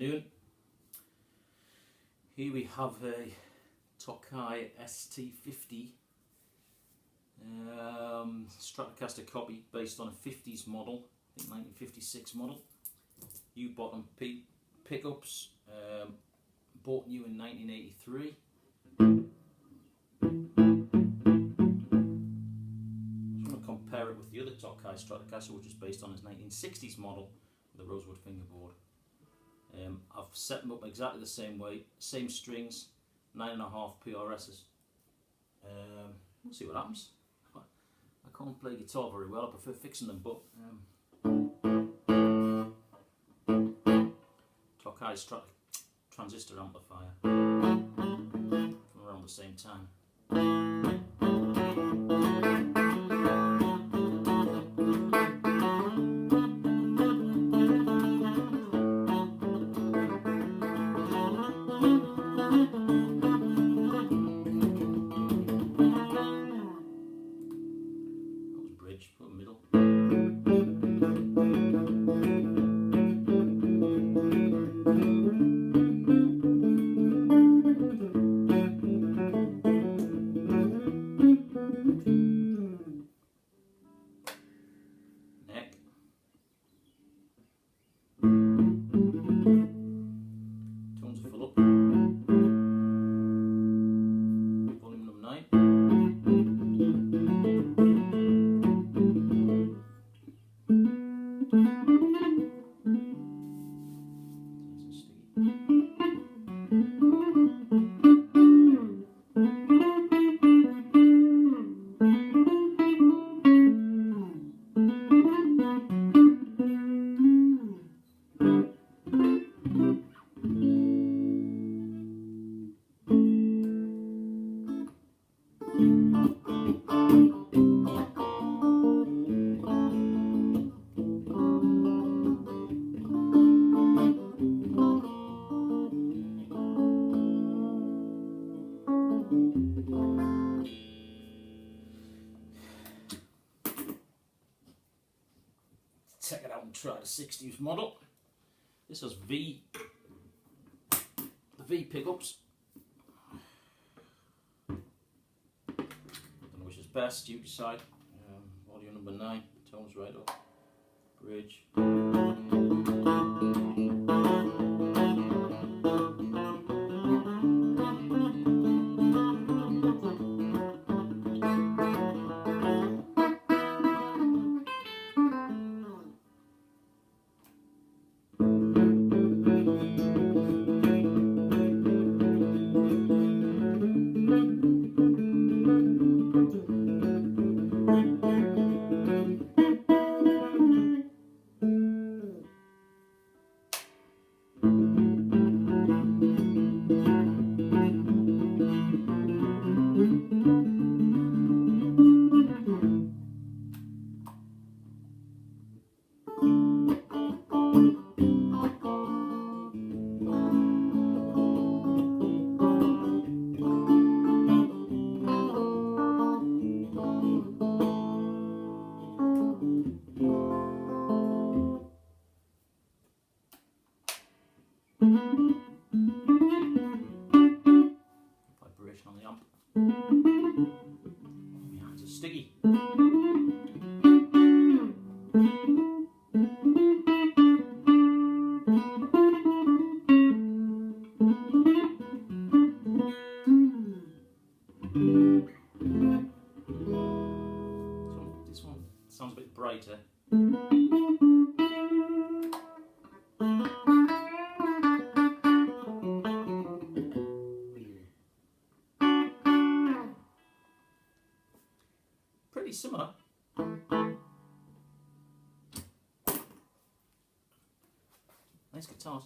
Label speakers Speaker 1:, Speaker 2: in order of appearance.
Speaker 1: afternoon. Here we have a Tokai ST50 Stratocaster copy based on a 50's model, I think 1956 model. U-bottom pickups, bought new in 1983. Compare it with the other Tokai Stratocaster, which is based on his 1960's model with a rosewood fingerboard. I've set them up exactly the same way, same strings, 9.5 PRSs. We'll see what happens. I can't play guitar very well, I prefer fixing them, but Tokai transistor amplifier from around the same time. Put a middle. Neck. Tones are full up. Volume number 9. Check it out and try the 60's model. This has the V pickups. Don't know which is best, you decide. Audio number 9, tones right up. Bridge. Vibration on the amp. Oh, my hands are sticky. So this one sounds a bit brighter. Pretty similar. Nice guitars.